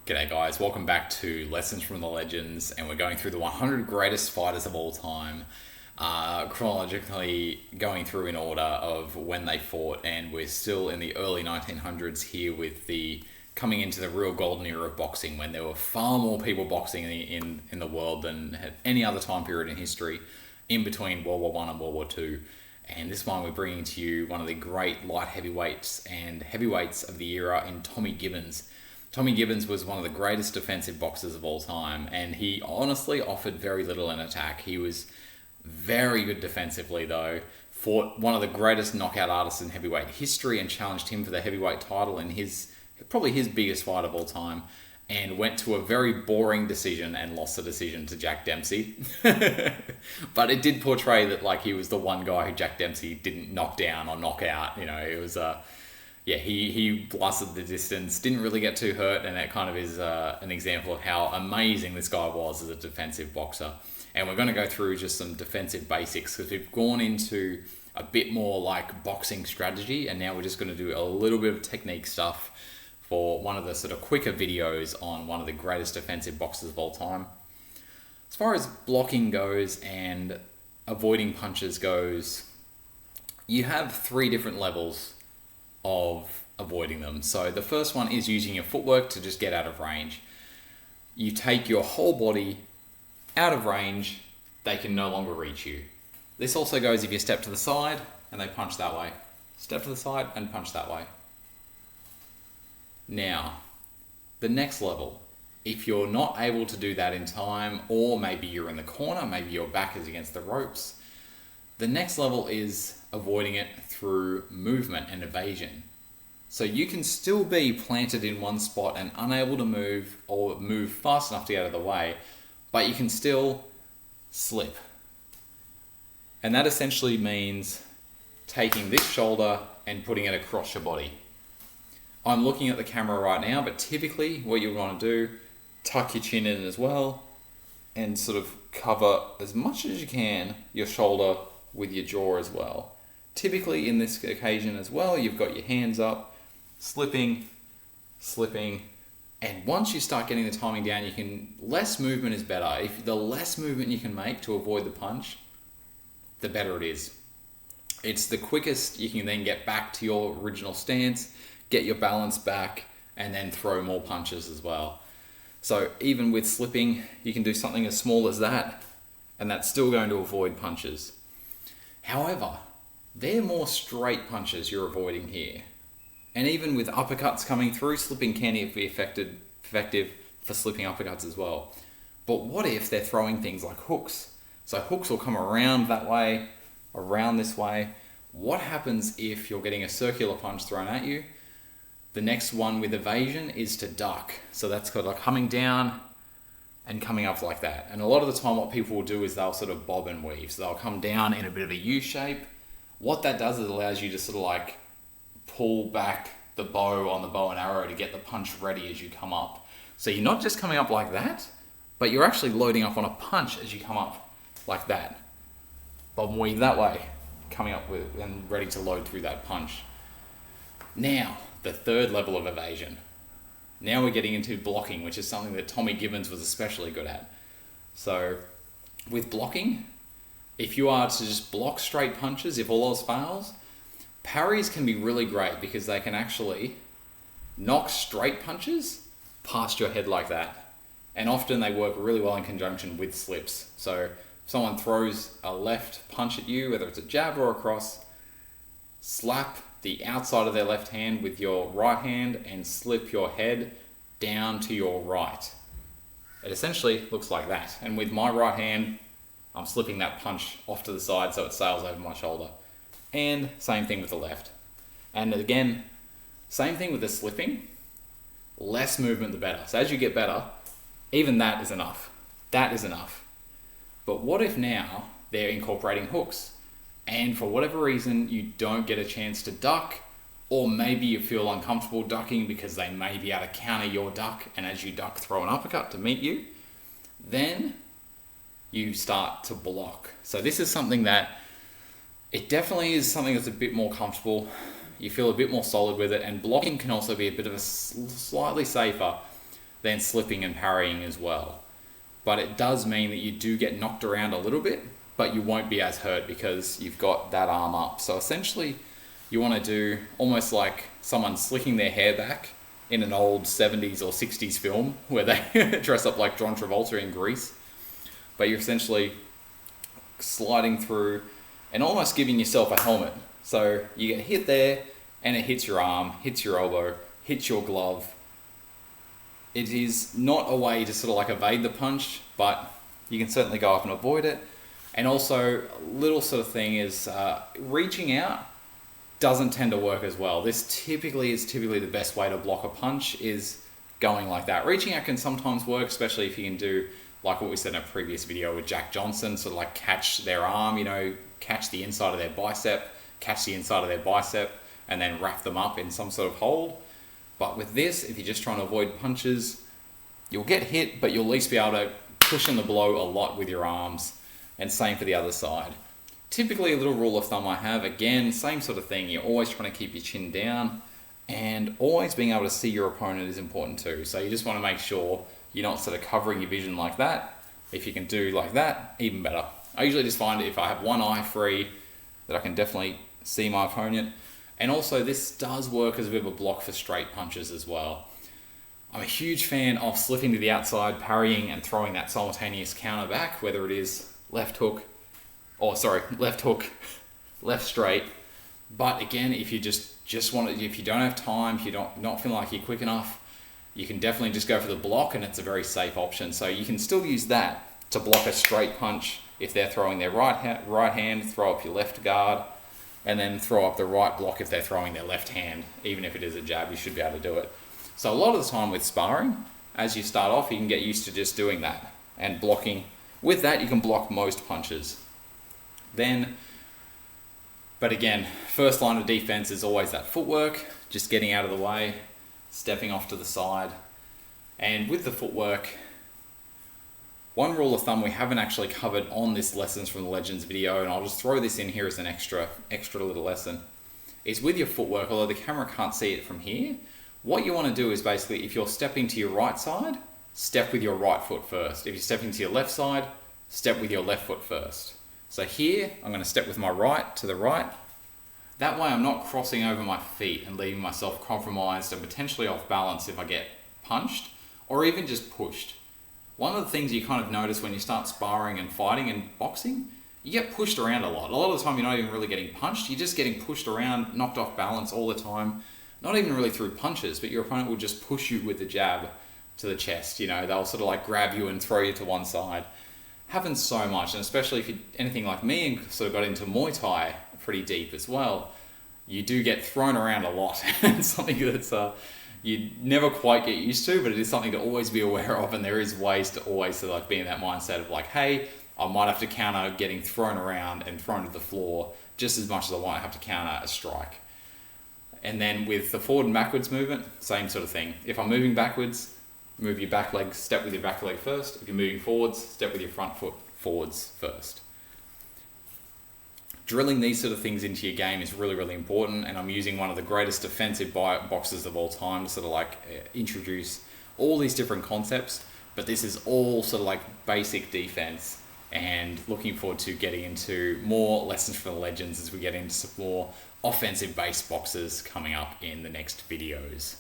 G'day guys, welcome back to Lessons from the Legends, and we're going through the 100 greatest fighters of all time, chronologically going through in order of when they fought, and we're still in the early 1900s here with the coming into the real golden era of boxing, when there were far more people boxing in the world than at any other time period in history, in between World War One and World War Two. And this one we're bringing to you one of the great light heavyweights and heavyweights of the era in Tommy Gibbons. Tommy Gibbons was one of the greatest defensive boxers of all time, and he honestly offered very little in attack. He was very good defensively, though. Fought one of the greatest knockout artists in heavyweight history and challenged him for the heavyweight title in probably his biggest fight of all time, and went to a very boring decision and lost the decision to Jack Dempsey. But it did portray that like he was the one guy who Jack Dempsey didn't knock down or knock out. You know, it was he blasted the distance, didn't really get too hurt, and that kind of is an example of how amazing this guy was as a defensive boxer. And we're going to go through just some defensive basics because we've gone into a bit more like boxing strategy, and now we're just going to do a little bit of technique stuff for one of the sort of quicker videos on one of the greatest defensive boxers of all time. As far as blocking goes and avoiding punches goes, you have three different levels of avoiding them. So the first one is using your footwork to just get out of range. You take your whole body out of range, they can no longer reach you. This also goes if you step to the side and they punch that way. Step to the side and punch that way. Now, the next level, if you're not able to do that in time, or maybe you're in the corner, maybe your back is against the ropes, the next level is avoiding it through movement and evasion. So you can still be planted in one spot and unable to move or move fast enough to get out of the way, but you can still slip. And that essentially means taking this shoulder and putting it across your body. I'm looking at the camera right now, but typically what you want to do, tuck your chin in as well and sort of cover as much as you can your shoulder with your jaw as well. Typically in this occasion as well, you've got your hands up, slipping, and once you start getting the timing down, less movement is better. If the less movement you can make to avoid the punch, the better it is. It's the quickest you can then get back to your original stance, get your balance back, and then throw more punches as well. So even with slipping, you can do something as small as that, and that's still going to avoid punches. However, they're more straight punches you're avoiding here. And even with uppercuts coming through, slipping can be effective for slipping uppercuts as well. But what if they're throwing things like hooks? So hooks will come around that way, around this way. What happens if you're getting a circular punch thrown at you? The next one with evasion is to duck. So that's kind of like coming down and coming up like that. And a lot of the time what people will do is they'll sort of bob and weave. So they'll come down in a bit of a U shape. What that does is it allows you to sort of like pull back the bow on the bow and arrow to get the punch ready as you come up. So you're not just coming up like that, but you're actually loading up on a punch as you come up like that. Bob and weave that way, coming up with and ready to load through that punch. Now, the third level of evasion. Now we're getting into blocking, which is something that Tommy Gibbons was especially good at. So with blocking, if you are to just block straight punches, if all else fails, parries can be really great because they can actually knock straight punches past your head like that. And often they work really well in conjunction with slips. So if someone throws a left punch at you, whether it's a jab or a cross, slap the outside of their left hand with your right hand and slip your head down to your right. It essentially looks like that. And with my right hand, I'm slipping that punch off to the side so it sails over my shoulder. And same thing with the left. And again, same thing with the slipping. Less movement the better. So as you get better, even that is enough. That is enough. But what if now they're incorporating hooks? And for whatever reason, you don't get a chance to duck, or maybe you feel uncomfortable ducking because they may be able to counter your duck, and as you duck, throw an uppercut to meet you, then you start to block. So this is something that, it definitely is something that's a bit more comfortable. You feel a bit more solid with it, and blocking can also be a bit of a slightly safer, than slipping and parrying as well. But it does mean that you do get knocked around a little bit, but you won't be as hurt because you've got that arm up. So essentially, you want to do almost like someone slicking their hair back in an old 70s or 60s film where they dress up like John Travolta in Grease. But you're essentially sliding through and almost giving yourself a helmet. So you get hit there and it hits your arm, hits your elbow, hits your glove. It is not a way to sort of like evade the punch, but you can certainly go up and avoid it. And also, little sort of thing is reaching out doesn't tend to work as well. This is typically the best way to block a punch is going like that. Reaching out can sometimes work, especially if you can do like what we said in a previous video with Jack Johnson, sort of like catch their arm, catch the inside of their bicep, and then wrap them up in some sort of hold. But with this, if you're just trying to avoid punches, you'll get hit, but you'll at least be able to cushion the blow a lot with your arms. And same for the other side. Typically, a little rule of thumb I have, again, same sort of thing. You're always trying to keep your chin down, and always being able to see your opponent is important too. So you just want to make sure you're not sort of covering your vision like that. If you can do like that, even better. I usually just find if I have one eye free, that I can definitely see my opponent. And also, this does work as a bit of a block for straight punches as well. I'm a huge fan of slipping to the outside, parrying, and throwing that simultaneous counter back, whether it is left hook, left straight. But again, if you just want to, if you don't have time, if you not feeling like you're quick enough, you can definitely just go for the block, and it's a very safe option. So you can still use that to block a straight punch if they're throwing their right hand, throw up your left guard, and then throw up the right block if they're throwing their left hand. Even if it is a jab, you should be able to do it. So a lot of the time with sparring, as you start off, you can get used to just doing that and blocking. With that, you can block most punches. But again, first line of defense is always that footwork, just getting out of the way, stepping off to the side. And with the footwork, one rule of thumb we haven't actually covered on this Lessons from the Legends video, and I'll just throw this in here as an extra little lesson, is with your footwork, although the camera can't see it from here, what you want to do is basically, if you're stepping to your right side, step with your right foot first. If you're stepping to your left side, step with your left foot first. So here, I'm going to step with my right to the right. That way I'm not crossing over my feet and leaving myself compromised and potentially off balance if I get punched or even just pushed. One of the things you kind of notice when you start sparring and fighting and boxing, you get pushed around a lot. A lot of the time you're not even really getting punched, you're just getting pushed around, knocked off balance all the time. Not even really through punches, but your opponent will just push you with the jab to the chest. They'll sort of like grab you and throw you to one side. Happens so much, and especially if you're anything like me and sort of got into Muay Thai pretty deep as well, you do get thrown around a lot. It's something that's you never quite get used to, but it is something to always be aware of, and there is ways to always sort of like be in that mindset of like, hey, I might have to counter getting thrown around and thrown to the floor just as much as I might have to counter a strike. And then with the forward and backwards movement, same sort of thing. If I'm moving backwards, move your back leg, step with your back leg first. If you're moving forwards, step with your front foot forwards first. Drilling these sort of things into your game is really, really important, and I'm using one of the greatest defensive boxers of all time to sort of like introduce all these different concepts, but this is all sort of like basic defense, and looking forward to getting into more Lessons from the Legends as we get into some more offensive based boxes coming up in the next videos.